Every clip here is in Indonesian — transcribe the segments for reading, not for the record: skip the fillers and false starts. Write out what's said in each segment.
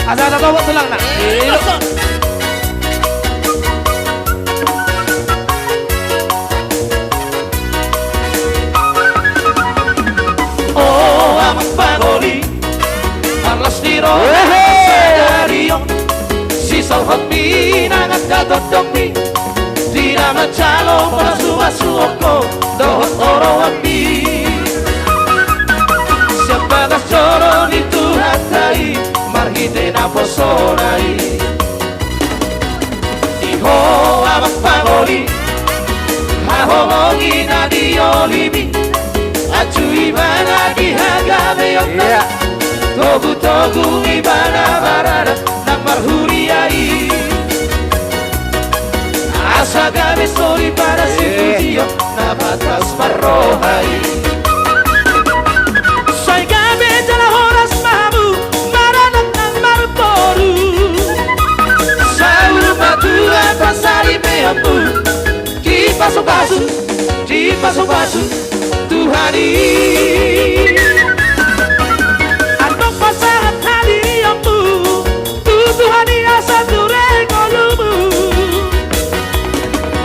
Asa-asa tawag tulang na. Oh, amang pagoli Marlas tiro sa dariyong Sisawhat mi nangat katotong mi Di naman calo para sumasuok ko Dohot oroan mi Siapa kasoro ni Tuhan tadi Marhite na posonai Iho amang pagoli Hahomongi na diolimi Acu ibana dihagabe yotna Togu-togu ibana barana Nang marhuriai Asa gabe sori para sifujio Na batas marrohai Say gabe jala horas mahamu Maranak nang marporu Saulu matua pasari peambu Di paso-paso Tuhani Anong pasahat hari yammu Tuhani asa ture kolumu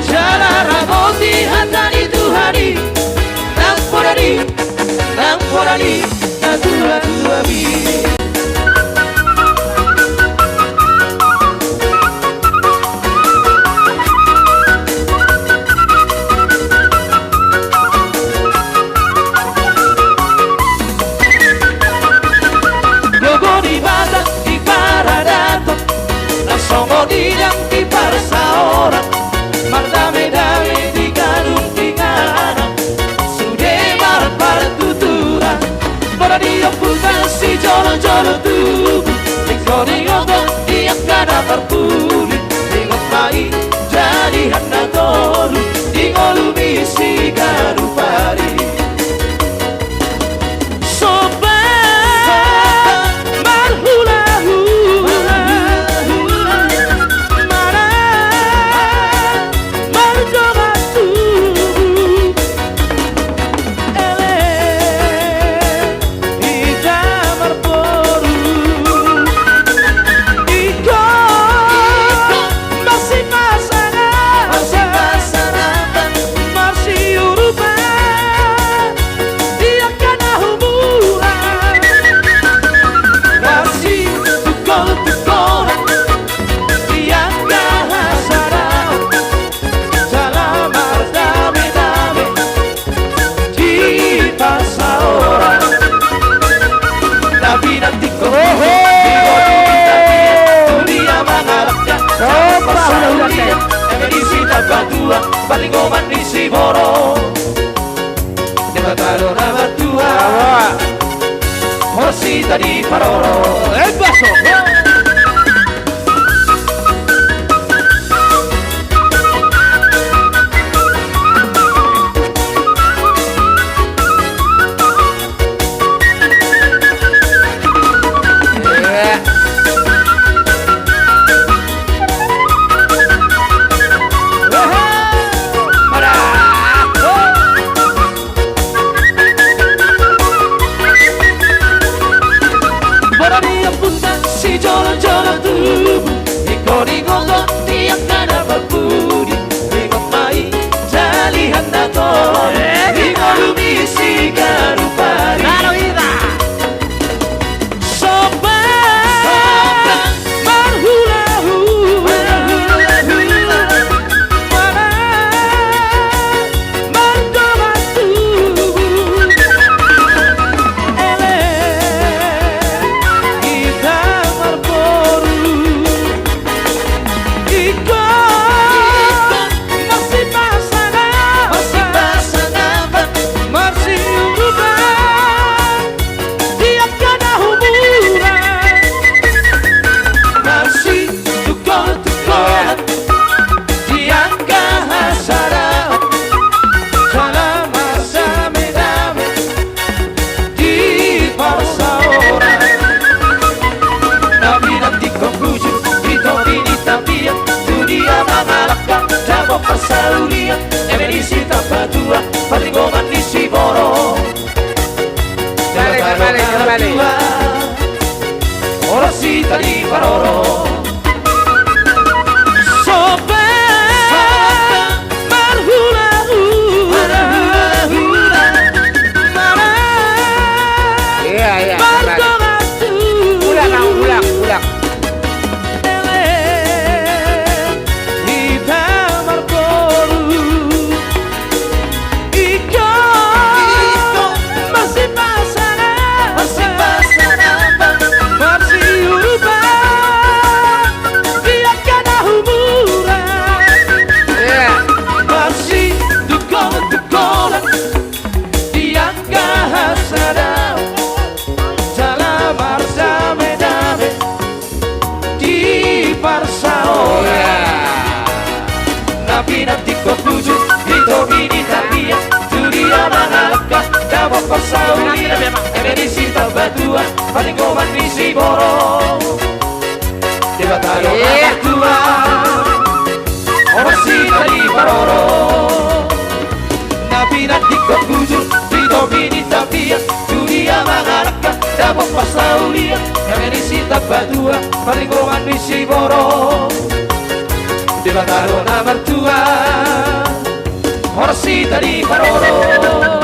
Jalara moti hatani Tuhani Nang porani Na tua-tuami Somodillang di parsa orang Mardame-dame di kadung-tinganan Sudah marah-marah tuturan Pada dia putar si jolo-jolo tubuh Ning-ning-ning diam kada perpuli Ingat mai jadi handa tolu Ingolu misi kadupari Palingoman di Siboro Neba karo nama tua Horsita di Paroro Baso. Pasaulia e me visita Padua, Palingoman di Siboro. Kembali. Ora Rosita di Paroro Sobe Marhula Hula Hula Mana Iya Margongatu Ulang Hita Margolu Iko Masih pasana Masih urubah Dia kena humuran Masih dukolan Dia kahasada Dalam arsa medame Di parsaora Nabi nanti kau tuju Itu bini tapi Dunia mangalakah Dapat persaulia Emenisi tabatua Paling koman misi borong Debatalo tua Orang si dari Paroro Nabi nanti kau tuju Itu bini tapi Dunia mangalakah Dapat persaulia Emenisi tabatua Paling koman misi borong Debatalo tua Orang si dari Paroro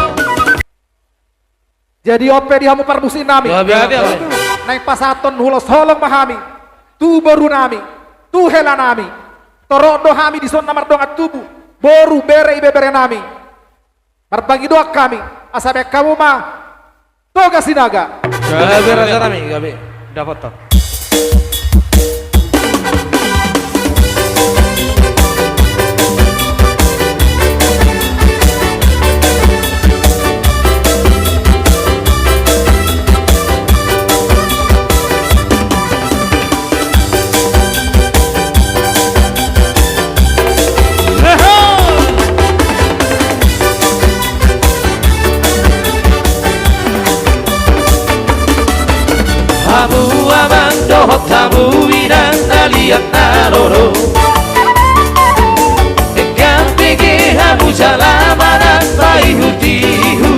Jadi ope dihamu parmusin nami. Naik pasaton hulos holong mahami. Tu baru nami. Tu hela nami. Torodo hami di son namar dongat tubuh. Boru bere ibebere nami. Berbagi doa kami. Asabe kamu mah. Toga sinaga. Gabe rasa nami. Gabe. Dapat toh. Tamu amando, tamu iranda liat naroro Egampe ke hamu jalamanan baihu tihu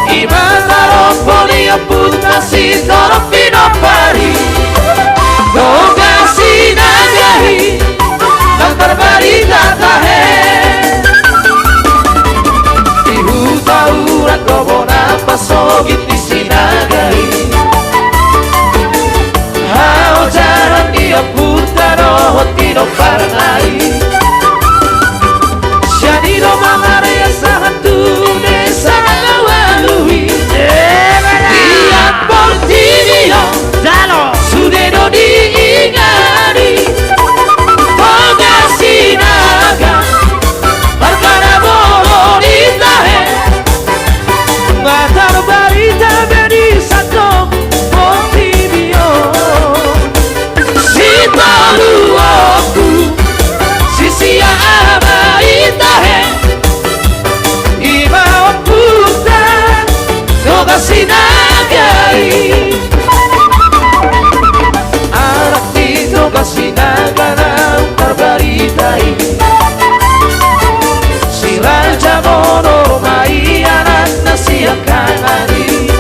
Imataro polia puta si toro pino pari Toga si nagahi Lantar barita tahe Tihu tauran kobona pasogit di sinagai Hao jalan dia putaro hotino parnai Shadiro mamarea sahatu desa ngawalui Dia portinio Sudeno diingari Toga sinaga Perkara bolo ditahe Matar barita beri satu Motivio Si talu aku Sisi ama itahe Ima oputa Toga sinagai Anak di toga sinaga Nang baritai Si raja mono mai anak nasiang kanari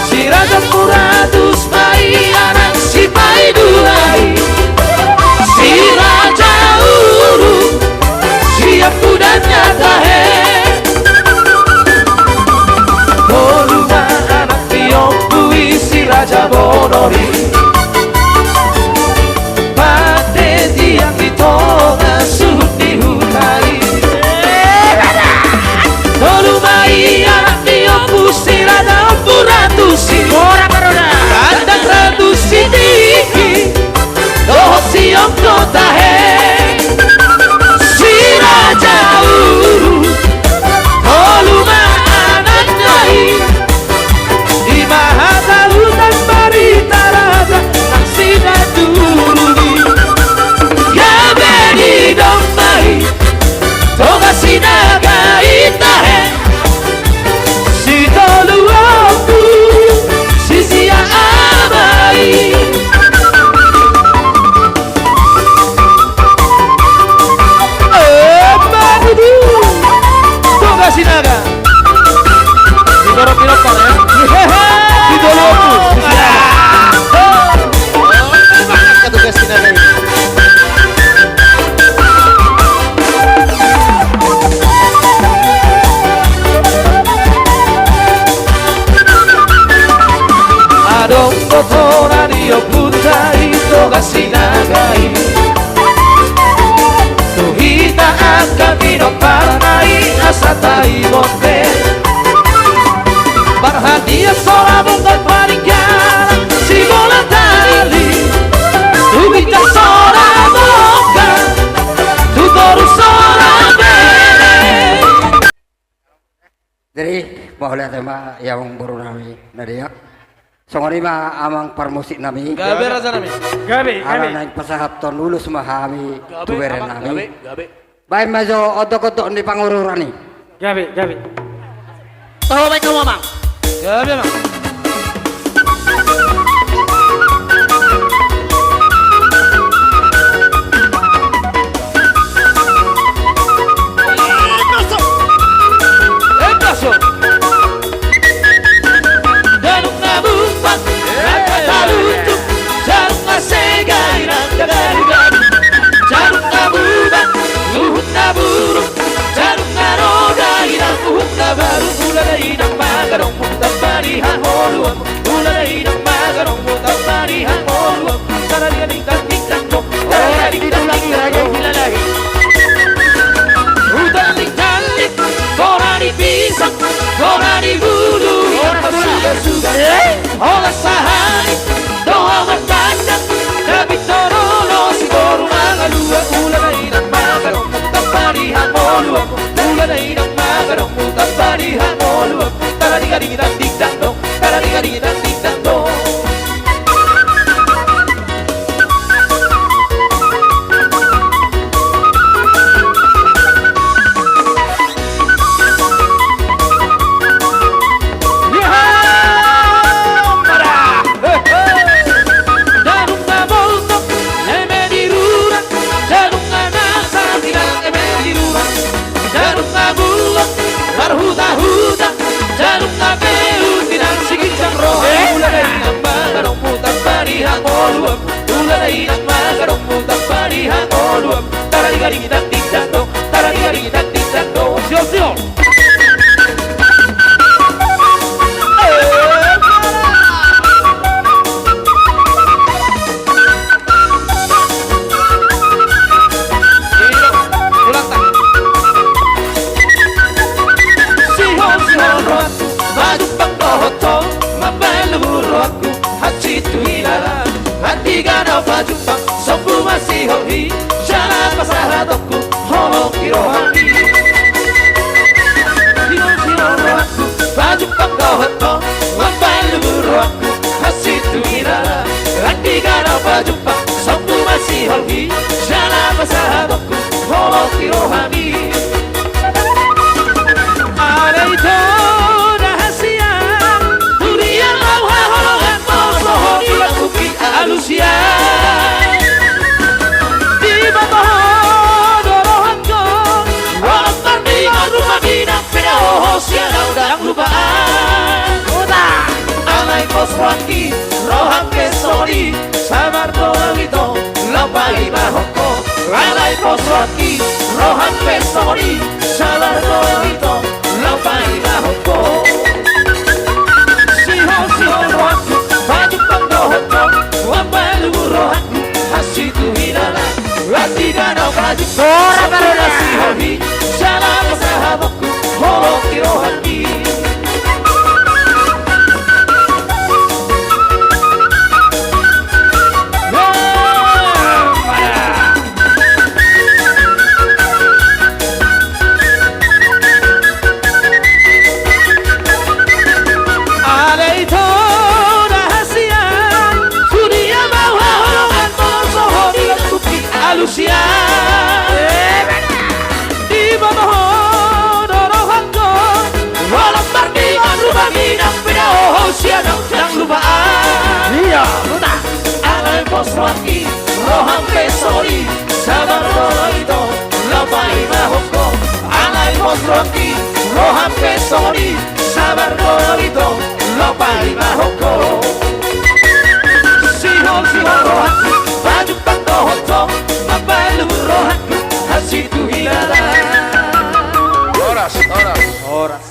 Si raja muratus mai anak si pai duai Si raja uru siap kudanya tahe Koluma anak diompui si raja bonori Pate tiang di tonga suhut di hutari Kolumai anak diompu si raja ratusi Kandang ratusi tinggi Doh siong kotahe Si raja uru Koluma anak nyai Imahata hutan barita raja Nang sida duri Gabe di dombai Toga sinaga itahe Si tolu aku Sisi amai Madudu Toga sinaga Digorok-girokkan ya idolaku. Banget ketugas Kinada ini. Adong kotoran iyo puta ito kasi nagai Tuhita at kamino paranay asa tayo monte Barhadiya sora mong paringgan Sigola tali Tuhita sora mongka Tutoru sora bere Jadi boleh tema yang baru nami nadia. Songori ma amang permusik nami. Gabe rasa nami. Gabi, Ala naik pasahap ton lulus mahami tuberen nami. Gabe. Baik majo otok-otok di pangururani. Gabi. Tahu baik kamu mang. Gabe mang. Olah sahari doa bertandang Nabi Torolo si boru mangalua Ula na inang magarong Tapari hamolua Ula na inang magarong Tapari hamolua Taradigadingidan digdando Taradigadingidan digdando Poswaki, rohan pesori, sabar tolito, lampai mahoko. Alai poswaki, rohan pesori, sabar tolito, lampai mahoko. Siho rohanku, baju pangdohoko, wambalu rohanku, hasitu hilala, lati ganau baju. Sora baru sihohi, salam sahabatku, holoki rohanki. Poswaki, rohan pesori, sabar tolito, lampai mahoko. Alai poswaki, rohan pesori, sabar tolito, lo palima hoko Sihol rohaku Baju pato hoto Mapalu rohaku Hasitu hilala Horas. Horas.